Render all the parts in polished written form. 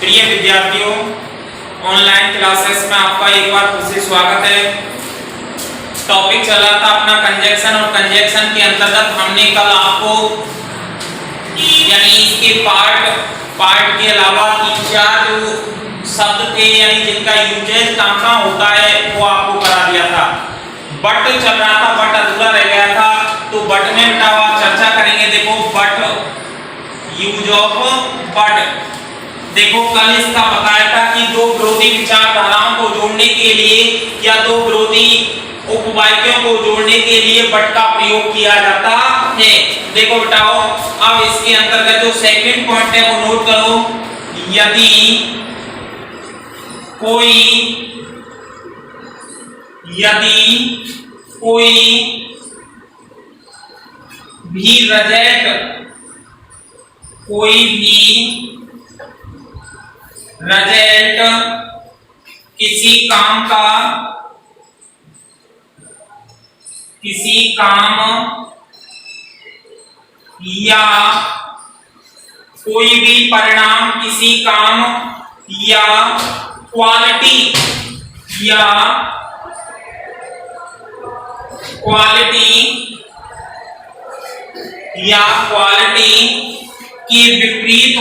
प्रिय विद्यार्थियों, online classes में आपका एक बार फिर से स्वागत है। टॉपिक चल रहा था अपना कंजक्शन, और कंजक्शन के अंतर्गत हमने कल आपको यानी इसके पार्ट के अलावा 3-4 जो शब्द थे यानी जिनका यूजेज कहाँ होता है वो आपको करा दिया था। बट चल रहा था, बट अधूरा रह गया था, तो बट में बेटा चर्चा करेंगे। देखो बट, यूज ऑफ बट। देखो कल इसका बताया था कि दो विरोधी विचारधाराओं को जोड़ने के लिए या दो विरोधी उपवाक्यों को जोड़ने के लिए बट का प्रयोग किया जाता है। देखो बेटाओ, अब इसके अंतर्गत जो सेकंड पॉइंट है वो नोट करो। यदि कोई भी रिजल्ट किसी काम या कोई भी परिणाम किसी काम या क्वालिटी के विपरीत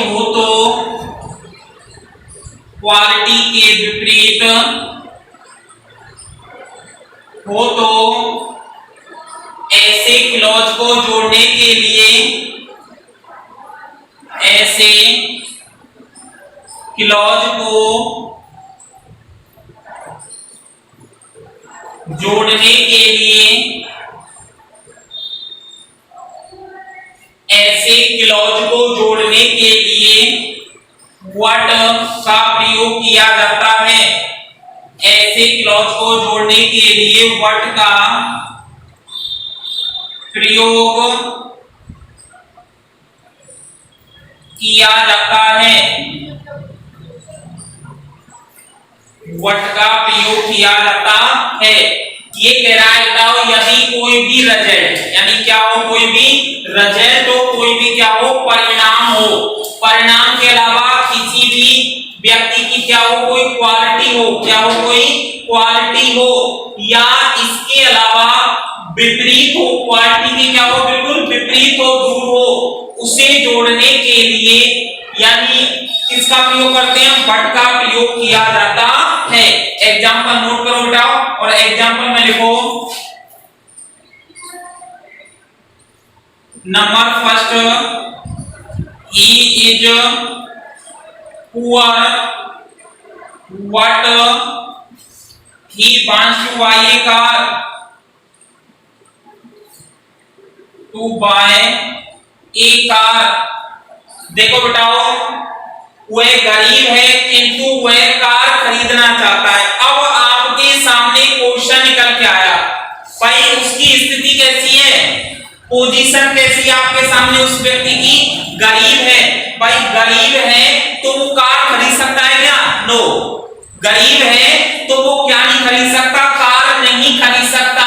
हो तो ऐसे क्लॉज को जोड़ने के लिए व्हाट का प्रयोग किया जाता है। ऐसे क्लॉज को जोड़ने के लिए व्हाट का प्रयोग किया जाता है। व्हाट का प्रयोग किया जाता है। ये कह रहा है बताओ, यदि कोई भी रिजल्ट यानी क्या हो, कोई भी रिजल्ट हो, कोई भी क्या हो, परिणाम हो, परिणाम के अलावा किसी भी व्यक्ति की क्या हो, कोई क्वालिटी हो, क्या हो, कोई क्वालिटी हो, या इसके अलावा विपरीत हो, क्वालिटी की क्या हो, बिल्कुल विपरीत हो, दूर हो, उसे जोड़ने के लिए यानी किसका प्रयोग करते हैं, बट का प्रयोग किया जाता है। एग्जांपल नोट करो बेटाओ, और एग्जांपल में लिखो number first, he is poor, what he wants to buy a car, to buy a car। देखो बेटाओ, वह गरीब है किंतु वह कार खरीदना चाहता है। अब आपके सामने क्वेश्चन निकल के आया, भाई उसकी स्थिति कैसी है, पोजीशन कैसी है आपके सामने उस व्यक्ति की, गरीब है। भाई गरीब है तो वो कार खरीद सकता है क्या? नो। गरीब है तो वो क्या नहीं खरीद सकता, कार नहीं खरीद सकता।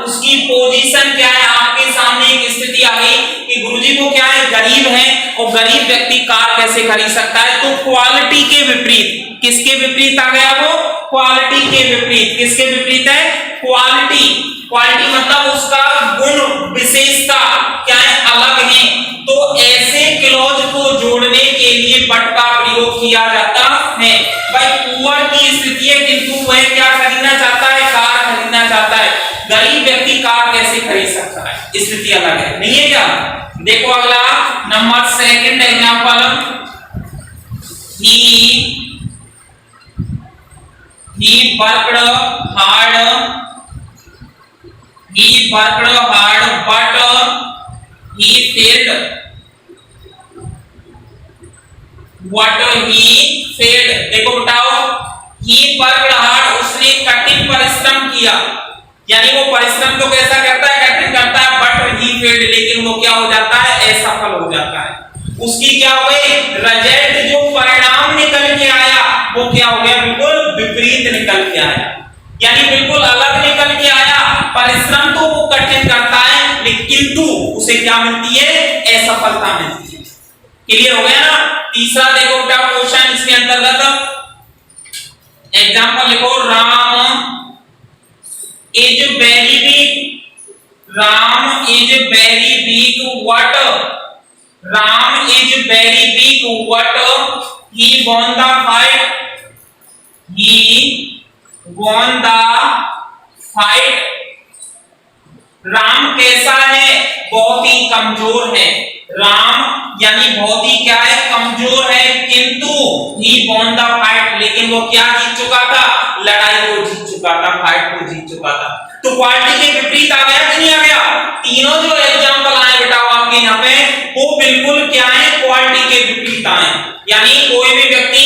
उसकी पोजीशन क्या है, आपके सामने एक स्थिति आ गई कि गुरुजी को क्या है, गरीब है, और गरीब व्यक्ति कार कैसे खरीद सकता है। तो क्वालिटी के विपरीत, किसके विपरीत आ गया वो, क्वालिटी के विपरीत। किसके विपरीत है, क्वालिटी। क्वालिटी मतलब उसका गुण विशेषता क्या है, अलग है। तो ऐसे क्लॉज को जोड़ने के लिए बट का प्रयोग किया जाता है। भाई पुअर की स्थिति है किंतु वह क्या खरीदना चाहता है, कार खरीदना चाहता है। गरीब व्यक्ति कार कैसे खरीद सकता है, स्थिति अलग है, नहीं है क्या? देखो अगला number second example, he worked hard but he failed what he failed। देखो बताओ, he worked hard, उसने कठिन परिश्रम किया, यानी वो परिश्रम तो कैसा करता है, कठिन करता है, बट he failed, लेकिन वो क्या हो जाता है, असफल हो जाता है। उसकी क्या हुई, रिजल्ट जो परिणाम निकल के आया वो क्या हो गया, बिल्कुल विपरीत निकल के आया, यानी बिल्कुल अलग निकल के आया। परिश्रम तो वो कठिन करता है, लेकिन किंतु उसे क्या मिलती है, असफलता मिलती है। क्लियर हो गया ना? तीसरा देखो क्या क्वेश्चन इसके अंतर्गत एग्जाम्पल लिखो, Ram is very weak. Ram is very weak what, Ram is very weak what he won the fight, he won the fight। Ram कैसा है, बहुत ही कमजोर है। राम यानी बहुत ही क्या है, कमजोर है, किंतु ही won the fight, लेकिन वो क्या जीत चुका था, लड़ाई को जीत चुका था, फाइट को जीत चुका था। तो क्वालिटी के विपरीत आ गया कि नहीं आ गया? तीनों जो एग्जांपल आए बेटा आपके यहाँ पे, वो बिल्कुल क्या है, क्वालिटी के विपरीत आए। यानी कोई भी व्यक्ति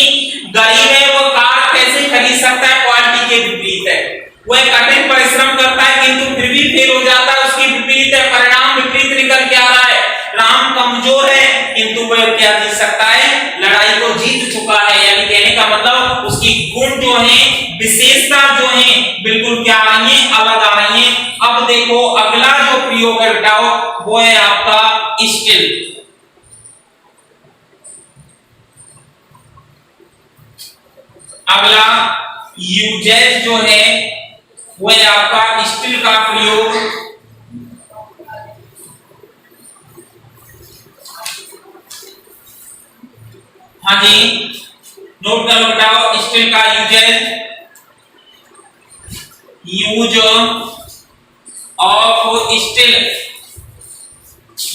गरीब है, वो कार कैसे खरीद सकता है, क्वालिटी के विपरीत है। वह कठिन परिश्रम करता है किंतु फिर भी फेल हो जाता है, उसकी विपरीत है, परिणाम विपरीत निकल के आ रहा है। राम कमजोर है किंतु वह क्या जीत सकता है, लड़ाई को जीत चुका है। यानी कहने का मतलब उसकी गुण जो है, विशेषता जो है, बिल्कुल क्या आ रही है, अलग आ रही है। अब देखो अगला जो प्रयोग है बेटाओ, वो है आपका स्टिल। अगला यूजेस जो है वो है आपका स्टिल का प्रयोग। हाँ जी, नोट कर लो बेटाओ, स्टिल का uses, use of still,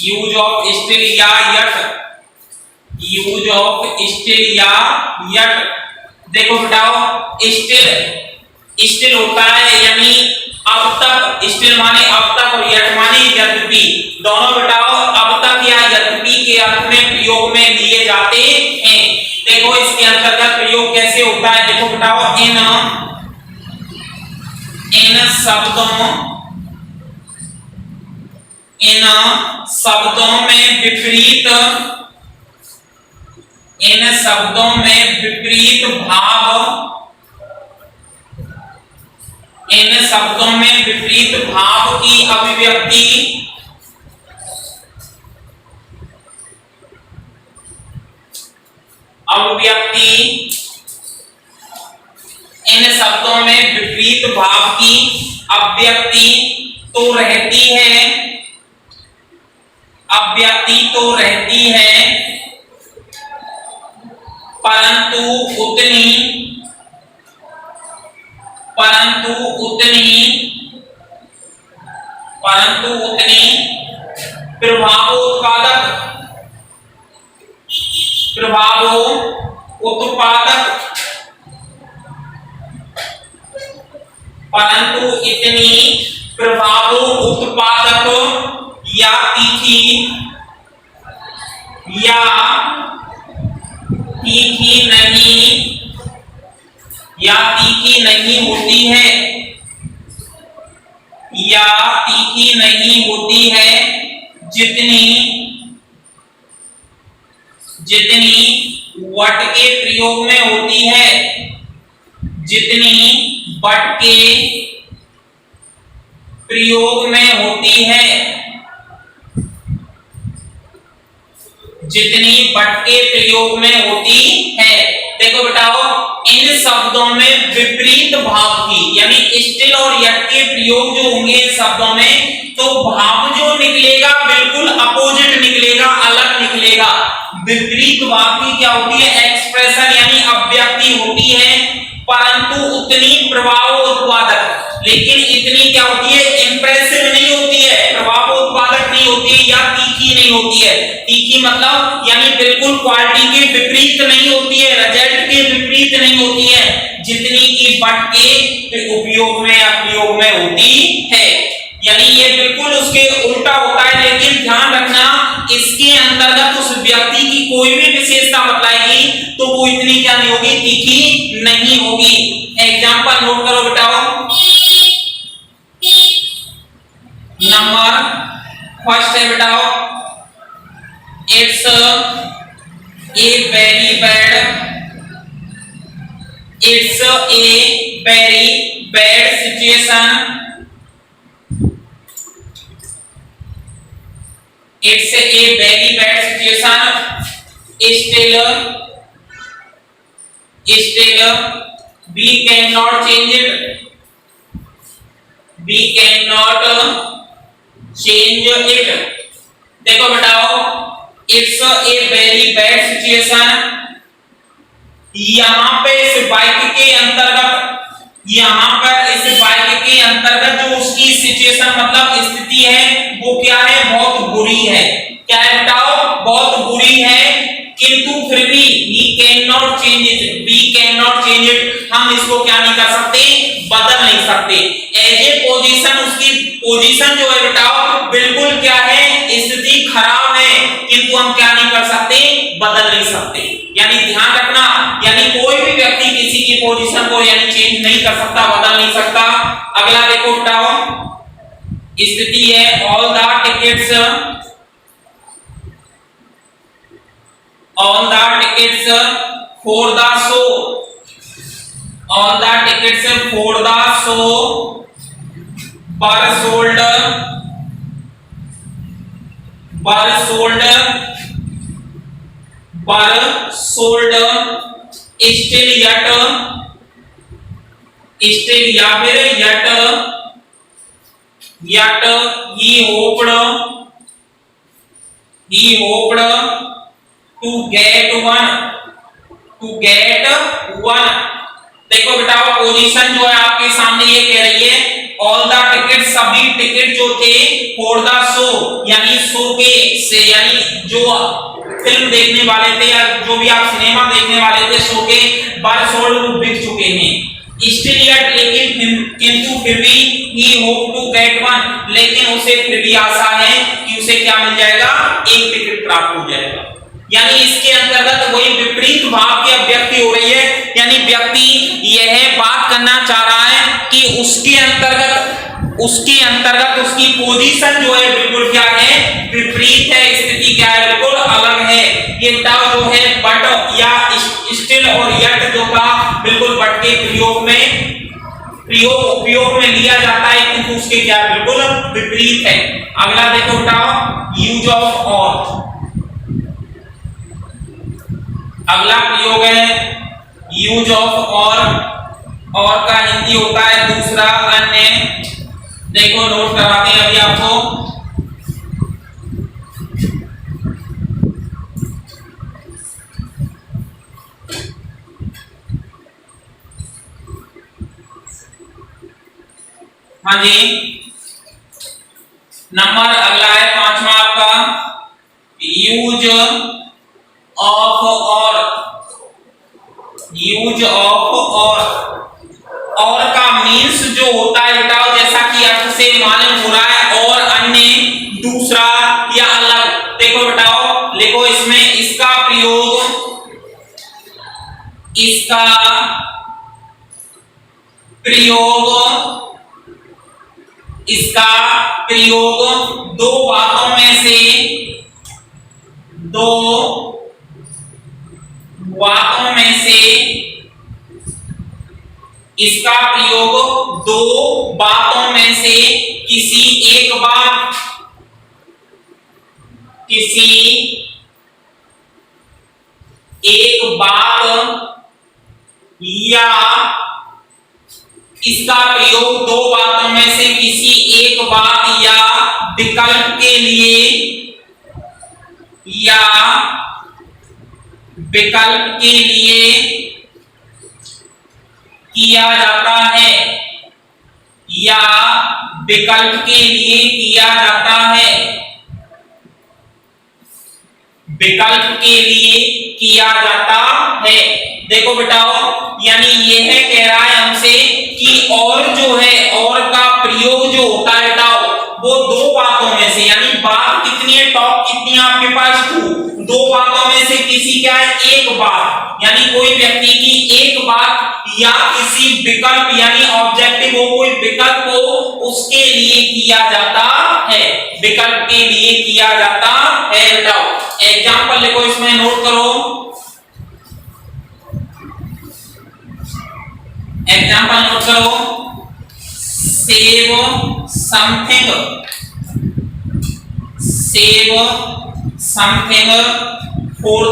use of still या यट, यूज ऑफ स्टिल या यट। देखो बेटाओ, स्टिल स्टिल होता है यानी अब तक, स्टिल माने अब तक और यट माने यद्यपि, दोनों बेटाओ अब तक या यद्यपि के अर्थ में प्रयोग में लिए जाते हैं। देखो इसके अंतर्गत प्रयोग कैसे होता है, देखो बेटाओ, इन शब्दों में विपरीत, इन शब्दों में विपरीत भाव, इन शब्दों में विपरीत भाव की अभिव्यक्ति, इन शब्दों में विपरीत भाव की अभिव्यक्ति तो रहती है, अभिव्यक्ति तो रहती है, परंतु उतनी प्रभावोत्पादक या तीखी नहीं होती है, या तीखी नहीं होती है, जितनी वट के प्रयोग में होती है, जितनी वट के प्रयोग में होती है, जितनी वट के प्रयोग में होती है। देखो बेटाओ, इन शब्दों में विपरीत भाव की, यानी स्टिल और यट के प्रयोग जो होंगे इन शब्दों में, तो भाव जो निकलेगा बिल्कुल अपोजिट निकलेगा, अलग निकलेगा। विपरीत भाव की क्या होती है, एक्सप्रेशन यानी अभिव्यक्ति होती है, परंतु उतनी प्रभाव उत्पादक, लेकिन इतनी क्या होती है, इंप्रेसिव नहीं होती है, प्रभाव उत्पादक नहीं होती है, या तीखी नहीं होती है। तीखी मतलब यानी बिल्कुल क्वालिटी के विपरीत नहीं होती है, रिजल्ट के विपरीत नहीं होती है, जितनी की वट के उपयोग में या प्रयोग में होती है। यानी ये बिल्कुल उसके उल्टा होता है, लेकिन ध्यान रखना इसके अंतर्गत उस व्यक्ति की कोई भी विशेषता बताएगी तो वो इतनी क्या नहीं होगी, तीखी नहीं होगी। एग्जांपल नोट करो बेटाओ, नंबर फर्स्ट है बेटाओ, it's a very bad, it's a very bad situation, it's a very bad situation, still we cannot change it, we cannot change it। देखो बताओ, it's a very bad situation. यहां पे इस bike के अंतर्गत, यहां पर इस बाइक के अंतर्गत जो उसकी सिचुएशन मतलब स्थिति है वो क्या है, बहुत बुरी है। क्या है बताओ, बहुत बुरी है, किंतु फिर भी we cannot change it, we cannot change it, हम इसको क्या नहीं कर सकते, बदल नहीं सकते। एज ए पोजीशन, उसकी पोजीशन जो है बताओ बिल्कुल क्या है, स्थिति खराब है, किंतु हम क्या नहीं कर सकते, बदल नहीं सकते। यानी ध्यान रखना, यानी कोई भी व्यक्ति किसी की पोजीशन को यानी चेंज नहीं कर सकता, बदल नहीं सकता। अगला देखो बताओ, स्थिति है all the tickets, all the tickets for the show, all the tickets for the show were sold, were sold, were sold, still yet, still या फिर yet, yet he hoped, he hoped to get one, to get one। देखो बेटा position जो है आपके सामने ये कह रही है ऑल द टिकट, सभी टिकट जो थे फॉर द शो यानी शो के से, यानी जो फिल्म देखने वाले थे या जो भी आप सिनेमा देखने वाले थे शो के, बार सोल्ड वो बिक चुके हैं। स्टिल यट, लेकिन किंतु फिर भी ही होप टू गेट वन, लेकिन उसे फिर भी आशा है कि उसे क्या मिल जाएगा, एक टिकट प्राप्त हो जाएगा। यानी इसके अंतर्गत वही विपरीत भाव की अभिव्यक्ति हो रही है, यानी व्यक्ति यह बात करना चाह रहा है कि उसके अंतर्गत उसकी पोजीशन जो है बिल्कुल क्या है, विपरीत है, स्थिति क्या है, बिल्कुल अलग है। ये तब जो है बट या स्टिल और यट जो था बिल्कुल बट के उपयोग में लिया जाता है, किंतु उसके क्या बिल्कुल विपरीत है। अगला देखो बताओ, यूज ऑफ और, अगला प्रयोग है यूज ऑफ और का हिंदी होता है दूसरा अन्य। देखो नोट करवाते हैं अभी आपको, हाँ जी, नंबर अगला है 5वां आपका, यूज ऑफ यूज ऑफ और का मीन्स जो होता है बताओ, जैसा कि अर्थ से मालूम हो रहा है और अन्य, दूसरा या अलग। देखो बताओ, लिखो इसमें इसका प्रयोग दो बातों में से इसका प्रयोग दो बातों में से किसी एक बात या इसका प्रयोग दो बातों में से किसी एक बात या विकल्प के लिए किया जाता है, देखो बेटाओ, यानी यह कह रहा है हमसे कि और जो है और का प्रयोग जो होता है बेटाओ वो दो बातों में से, यानी बात कितनी है, टॉप कितनी है आपके पास, दो बातों में से किसी क्या है, एक बात, यानी कोई व्यक्ति की एक बात या किसी विकल्प यानी ऑब्जेक्टिव हो, कोई विकल्प हो, उसके लिए किया जाता है, विकल्प के लिए किया जाता है। बताओ एग्जांपल लिखो, इसमें नोट करो, एग्जांपल नोट करो, save something for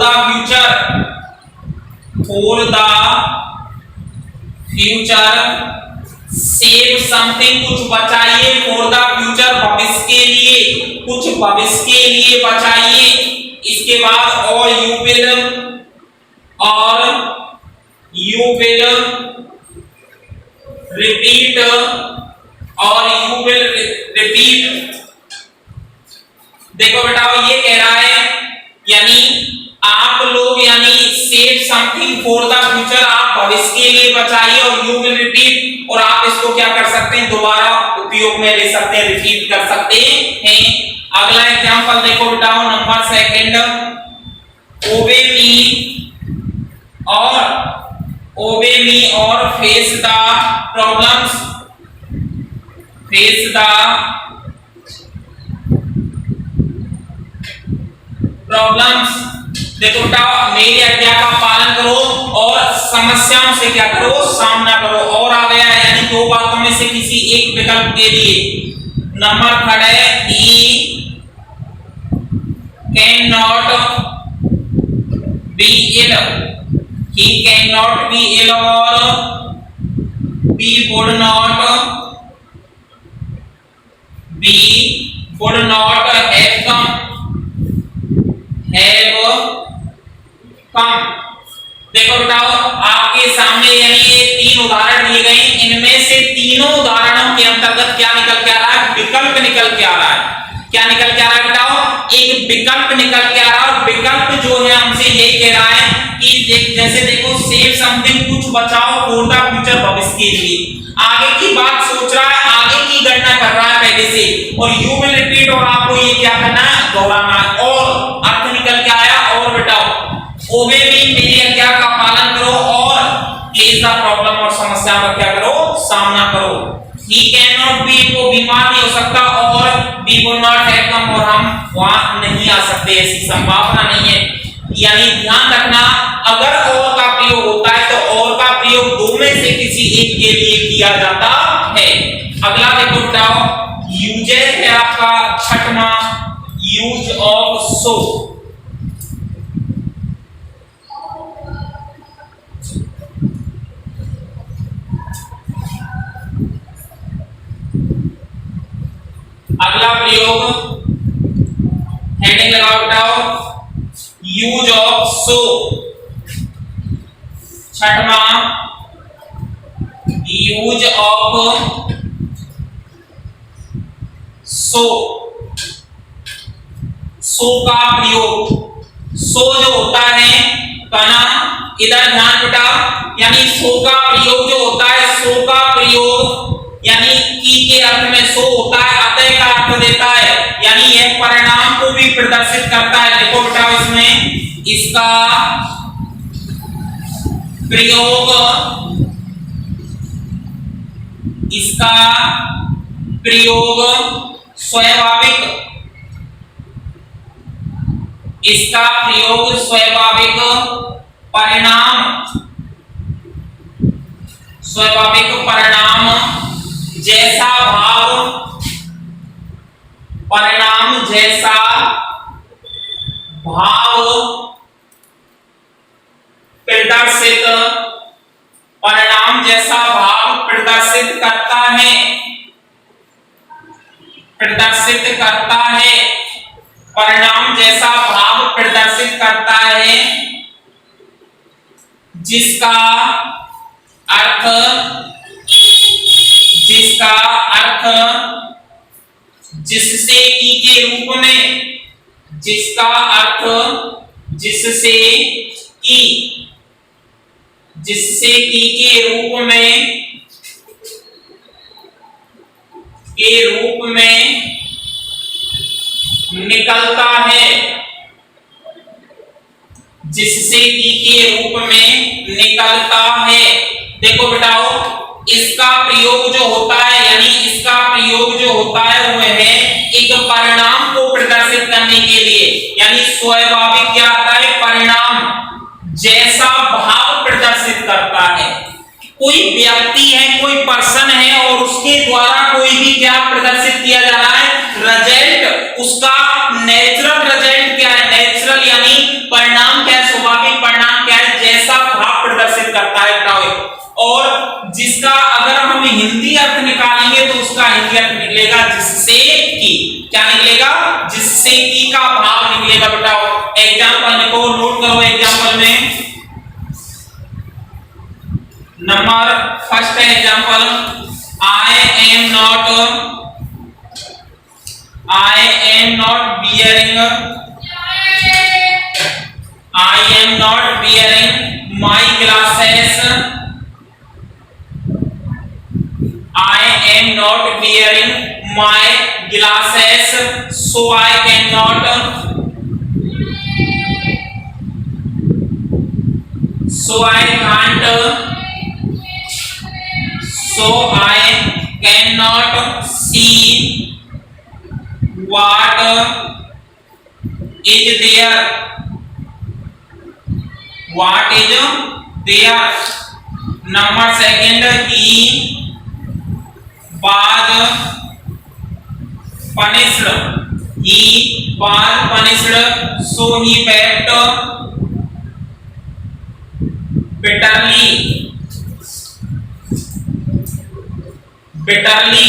the future, save something कुछ बचाइए, फॉर द फ्यूचर भविष्य के लिए, कुछ भविष्य के लिए बचाइए। इसके बाद और यू विल रिपीट, और यू विल रिपीट। देखो बेटा ये कह रहा है यानी आप लोग यानी save something for the future, आप भविष्य के लिए बचाइए, और यू विल रिपीट, और आप इसको क्या कर सकते हैं, दोबारा उपयोग में ले सकते हैं, रिपीट कर सकते हैं। अगला एग्जांपल देखो बेटा नंबर सेकंड, ओबे मी और फेस द प्रॉब्लम्स, देखो बेटा मेरी आज्ञा का पालन करो और समस्याओं से क्या करो, सामना करो। और आ गया है यानी दो बातों में से किसी एक विकल्प के लिए। नंबर थर्ड है he can not be ill, he can not be ill, और be would not have come. देखो बताओ आपके सामने यानी ये तीन उदाहरण दिए गए, इनमें से तीनों उदाहरणों के अंतर्गत क्या निकल के आ रहा है, विकल्प निकल के आ रहा है। क्या निकल के आ रहा है बताओ, एक विकल्प निकल के आ रहा है, और विकल्प जो है हमसे यही कह रहा है कि जैसे देखो सेव समथिंग कुछ बचाओ फॉर द फ्यूचर भविष्य के लिए, आगे की बात सोच रहा है, आगे की गणना कर रहा है पहले से, और यू विल रिपीट, और आपको ये क्या करना है, दोहराना है। और अर्थ निकल के आया, और बेटाओ ओबे मी मेरी आज्ञा का पालन करो, और फेस द प्रॉब्लम और समस्या का क्या करो, सामना करो। ही कैन नॉट बी, वो बीमार नहीं हो सकता, और we will not have come, और हम वहां नहीं आ सकते, ऐसी संभावना नहीं है। यानी ध्यान रखना अगर और का प्रयोग होता है तो और का प्रयोग दो में से किसी एक के लिए किया जाता है। अगला देखो बताओ यूजेस है आपका छठवां, यूज ऑफ सो। अगला प्रयोग हेडिंग लगाओ बताओ यूज ऑफ सो। छठवां यूज ऑफ सो, सो का प्रयोग। सो जो होता है कना, इधर ध्यान बेटा, यानी सो का प्रयोग जो होता है, सो का प्रयोग यानी की के अर्थ में सो होता है, अतः का अर्थ देता है, यानी यह परिणाम को भी प्रदर्शित करता है। देखो बेटा इसमें इसका प्रयोग, इसका प्रयोग स्वाभाविक, इसका प्रयोग स्वाभाविक परिणाम, स्वाभाविक परिणाम जैसा भाव, परिणाम जैसा भाव प्रदर्शित, परिणाम जैसा भाव प्रदर्शित करता है, प्रदर्शित करता है, परिणाम जैसा भाव प्रदर्शित करता है, जिसका अर्थ, जिसका अर्थ जिससे की के रूप में, जिसका अर्थ जिससे की, जिससे की के रूप में, के रूप में निकलता है, जिससे की के रूप में निकलता है। देखो बेटाओ इसका प्रयोग जो होता है, यानी इसका प्रयोग जो होता है वह है एक परिणाम को प्रदर्शित करने के लिए, यानी स्वाभाविक क्या आता है, परिणाम जैसा भाव प्रदर्शित करता है। कोई व्यक्ति है, कोई पर्सन है, और उसके द्वारा कोई भी क्या प्रदर्शित किया जा रहा है, रिजल्ट, उसका नेचुरल रिजल्ट क्या है, नेचुरल यानी परिणाम क्या है, स्वाभाविक परिणाम क्या है, जैसा भाव प्रदर्शित करता है बेटा। और जिसका अगर हम हिंदी अर्थ निकालेंगे तो उसका हिंदी अर्थ निकलेगा जिससे कि, क्या निकलेगा, जिससे कि का भाव निकलेगा बेटा। एग्जांपल को नोट करो। एग्जांपल में नंबर फर्स्ट है example, I am not bearing my glasses, I am not wearing my glasses, so I cannot see what is there. Number second, he was punished, so he wept bitterly।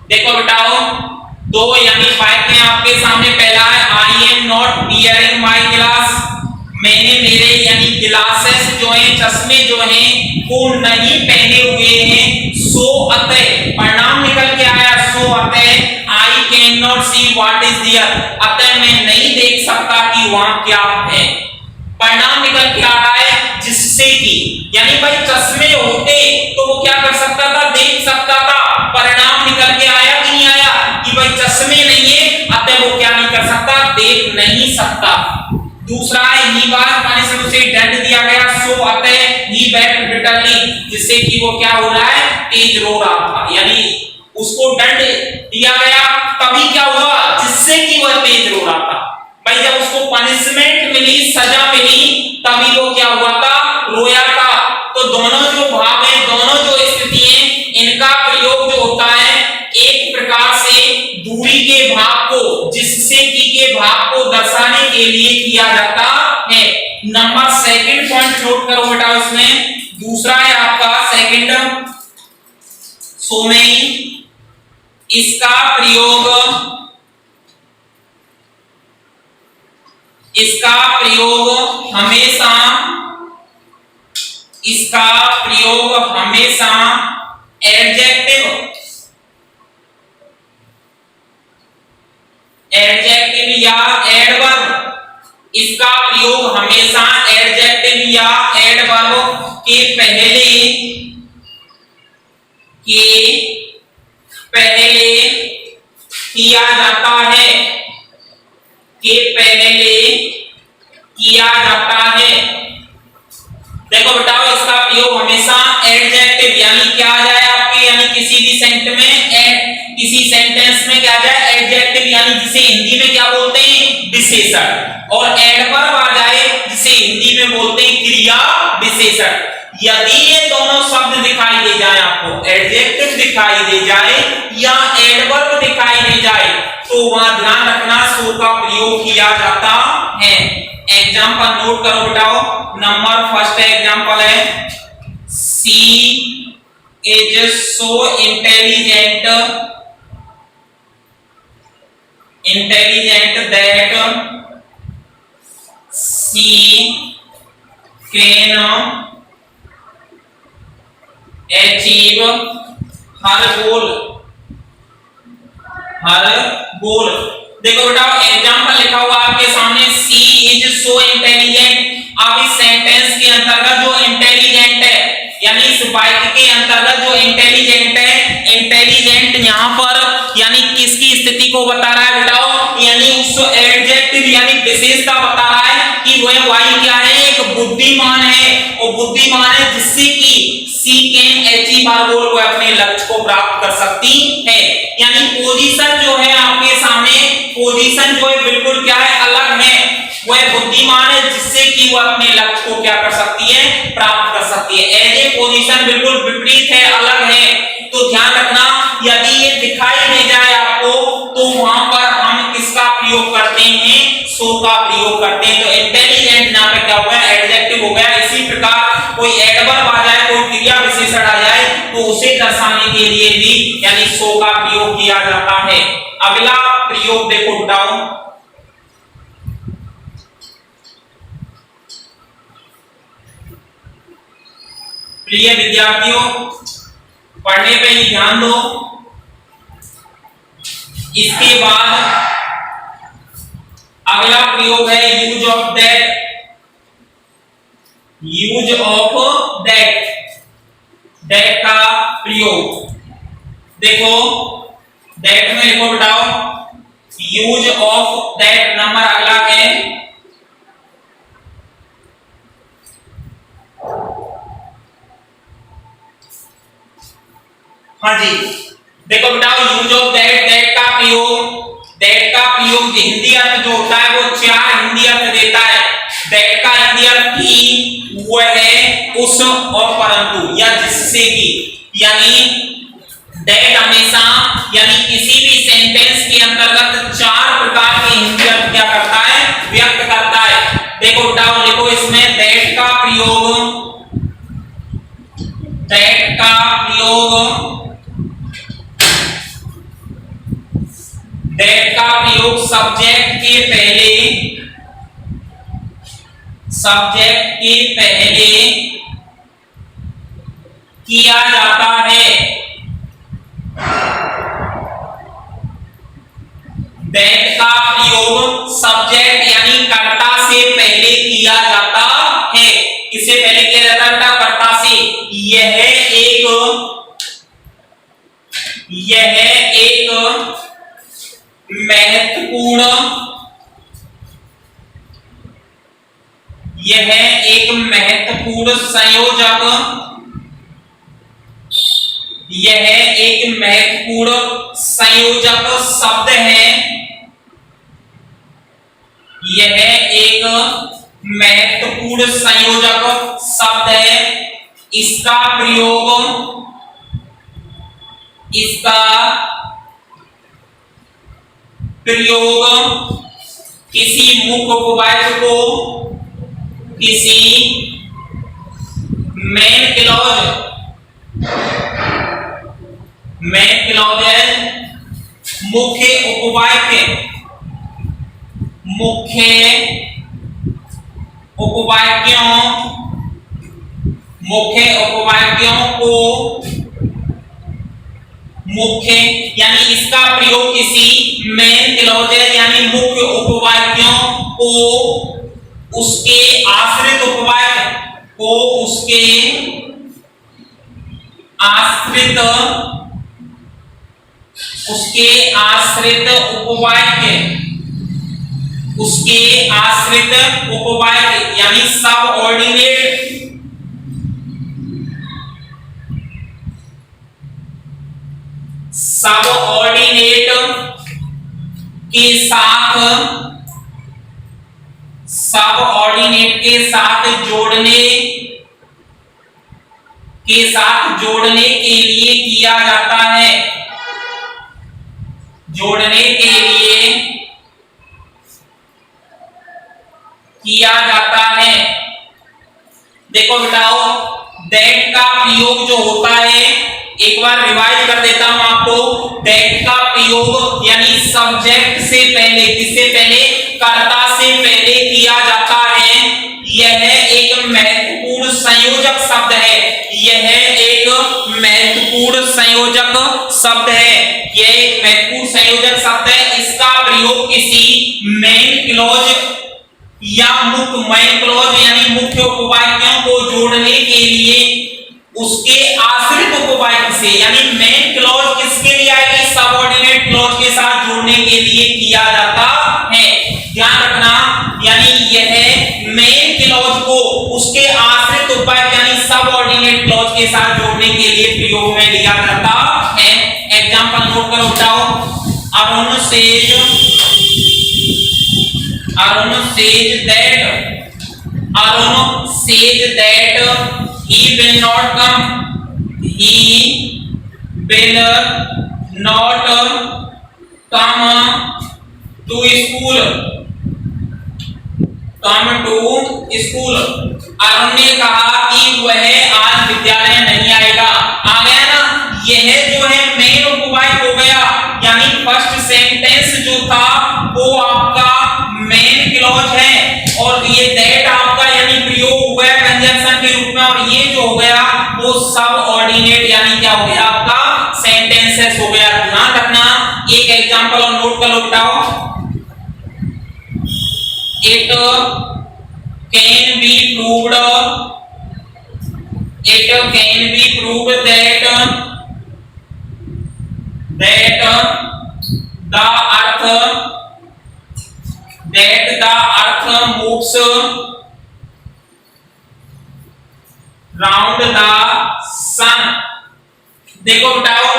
देखो बेटाओ, दो यानी वाक्य आपके सामने। पहला है I am not bearing my glass, मैंने मेरे यानी ग्लासेस जो है, चश्मे जो हैं वो नहीं पहने हुए हैं। सो अतः परिणाम निकल के आया, सो अतः I can not see what is there, अतः मैं नहीं देख सकता कि वहां क्या है। परिणाम निकल के आ रहा है जिससे कि, यानी भाई चश्मे होते तो वो क्या कर सकता था, देख सकता था। परिणाम निकल के आया कि नहीं आया, कि भाई चश्मे नहीं है अतः वो क्या नहीं कर सकता, देख नहीं सकता। दूसरा है ही वाज पनिश्ड, उसे दंड दिया गया। सो अतः ही वेप्ट बिटरली, जिससे कि वो क्या हो रहा है, तेज रो रहा था। यानी उसको दंड दिया गया तभी क्या हुआ, जिससे कि वह तेज रो रहा था। भाई जब उसको पनिशमेंट मिली, सजा मिली, तभी वो क्या हुआ था, रोया था। तो दोनों जो भाव है, दोनों जो स्थिति है, इनका प्रयोग जो होता है एक प्रकार से दूरी के भाव को, जिससे कि के भाव को दर्शाने के लिए किया जाता है। नंबर सेकंड पॉइंट नोट करो बेटा, उसमें दूसरा है आपका सेकंड, सो में इसका प्रयोग हमेशा एडजेक्टिव या एडवर्ब, इसका प्रयोग हमेशा एडजेक्टिव या एडवर्ब के पहले किया जाता है। देखो बेटाओ, इसका प्रयोग हमेशा एडजेक्टिव यानी क्या आ जाए आपके, यानी किसी भी सेंटेंस में क्या आ जाए, एडजेक्टिव यानी जिसे हिंदी में क्या बोलते हैं, विशेषण, और एडवर्ब आ जाए जिसे हिंदी में बोलते हैं क्रिया विशेषण। यदि ये दोनों शब्द दिखाई दे जाए आपको, एडजेक्टिव दिखाई दे जाए या एडवर्ब दिखाई दे जाए, तो वहां ध्यान रखना सो का प्रयोग किया जाता है। एग्जांपल नोट करो बेटाओ। नंबर फर्स्ट एग्जांपल है, she is so intelligent that she can achieve her goal. देखो बेटा, एग्जांपल लिखा हुआ आपके सामने, सी इज सो इंटेलिजेंट। अब इस सेंटेंस के अंतर्गत जो इंटेलिजेंट है, यानी इस वाक्य के अंतर्गत जो इंटेलिजेंट है, इंटेलिजेंट यहाँ पर यानी किसकी स्थिति को बता रहा है बेटाओ, यानी उस एडजेक्टिव यानी विशेषता बता रहा है कि वह वाई क्या है, एक बुद्धिमान है। और बुद्धिमान है जिससे कि सी कैन अचीव हर गोल, वह अपने लक्ष्य को प्राप्त कर सकती है। यानी पोजीशन जो है आपके सामने, पोजीशन जो है बिल्कुल क्या है, अलग है। वह बुद्धिमान है जिससे कि वह अपने लक्ष्य को क्या कर सकती है, प्राप्त कर सकती है। एज ए पोजीशन बिल्कुल विपरीत है, अलग है। तो ध्यान रखना, यदि ये दिखाई दे जाए आपको तो वहां पर हम किसका प्रयोग करते हैं, सो का प्रयोग करते हैं। तो इंटेलिजेंट यहाँ पे क्या हो गया, एडजेक्टिव हो गया। इसी प्रकार कोई एडवर्ब आ जाए, कोई क्रिया विशेषण आ जाए तो उसे दर्शाने के लिए भी यानी सो का प्रयोग किया जाता है। अगला प्रयोग देखो बेटाओ, प्रिय विद्यार्थियों पढ़ने पे ही ध्यान दो। इसके बाद अगला प्रयोग है use of that. Use of that, that का प्रयोग देखो, दैट में लिखो बताओ, यूज ऑफ दैट नंबर अगला है हाँ जी, देखो बताओ यूज ऑफ दैट, दैट का प्रयोग, दैट का प्रयोग हिंदी अर्थ जो होता है वो चार हिंदी अर्थ देता है। दैट का हिंदी अर्थ की वो है उस और परंतु या जिससे कि, यानी दैट हमेशा यानी किसी भी सेंटेंस के अंतर्गत चार प्रकार के हिंदी अर्थ क्या करता है, व्यक्त करता है। देखो बताओ, लिखो इसमें दैट का प्रयोग, दैट का प्रयोग, दैट का प्रयोग सब्जेक्ट के पहले, सब्जेक्ट के पहले किया जाता है। दैट का प्रयोग सब्जेक्ट यानी कर्ता से पहले किया जाता है। किससे पहले किया जाता है? कर्ता से। यह एक महत्वपूर्ण, यह एक महत्वपूर्ण संयोजक, यह एक महत्वपूर्ण संयोजक शब्द है, यह एक महत्वपूर्ण संयोजक शब्द है। इसका प्रयोग, इसका प्रयोग किसी मुख्य उपवाक्य को, किसी मेन क्लॉज, मेन क्लॉज है मुख्य उपवाक्य, मुख्य उपवाक्यों, मुख्य उपवाक्यों को, मुख्य यानी इसका प्रयोग किसी मेन क्लॉज यानी मुख्य उपवाक्यों को उसके आश्रित उपवाक्य को, उसके आश्रित, उसके आश्रित उपवाक्य, उसके आश्रित उपवाक्य यानी सबऑर्डिनेट, सबऑर्डिनेट के साथ, सबऑर्डिनेट के साथ जोड़ने, के साथ जोड़ने के लिए किया जाता है, जोड़ने के लिए किया जाता है। देखो बेटाओ, दैट का प्रयोग जो होता है, एक बार रिवाइज कर देता हूं आपको। दैट का प्रयोग यानी सब्जेक्ट से पहले, किससे पहले? कर्ता से पहले किया जाता है। यह एक महत्वपूर्ण संयोजक शब्द है, यह एक महत्वपूर्ण संयोजक शब्द है, यह एक महत्वपूर्ण संयोजक शब्द है। इसका प्रयोग किसी मेन क्लॉज या मुख्य, मेन क्लॉज यानी मुख्य उपवाक्यों को जोड़ने के लिए उसके आश्रित उपवाक्य से, यानी मेन क्लॉज किसके लिए आएगी? सबऑर्डिनेट क्लॉज के साथ जोड़ने के लिए किया जाता है। ध्यान रखना, यानी यह मेन क्लॉज को उसके आश्रित उपवाक्य यानी सबऑर्डिनेट क्लॉज के साथ जोड़ने के लिए प्रयोग में लिया जाता है। एग्जांपल नोट करो बताओ। Arun says, Arun says that, Arun says that he will not come, he will not come to school, come to school. Arun ने कहा कि वह आज विद्यालय नहीं आएगा। आ गया ना, यह जो है मेन उपवाक्य हो गया, यानी फर्स्ट सेंटेंस जो था वो आपका मेन क्लॉज है, और ये दैट आपका यानी प्रयोग हो गया कंजंक्शन के रूप में, और ये जो हो गया वो सबऑर्डिनेट यानी क्या हो गया आपका सेंटेंसेस हो गया। ध्यान रखना, एक एग्जांपल और नोट कर लो बताओ। It can be proved that the earth moves round the sun। देखो बताओ,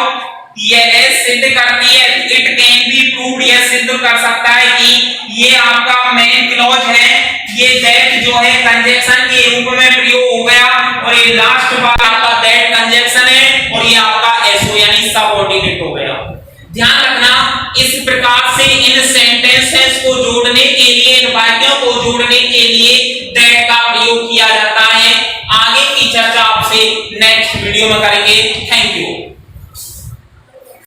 यह सिद्ध करती है, इट कैन बी प्रूव्ड, यह सिद्ध कर सकता है कि ये आपका मेन क्लॉज है, ये दैट जो है कंजंक्शन के रूप में प्रयोग हो गया, और ये लास्ट बार आपका दैट कंजंक्शन है, और ये आपका एसओ यानी सबऑर्डिनेट हो गया। ध्यान रखना, इस प्रकार से इन सेंटेंसेस को जोड़ने के लिए, इन वाक्यों को जोड़ने के लिए दैट का प्रयोग किया जाता है। आगे की चर्चा आपसे नेक्स्ट वीडियो में करेंगे। Thank you.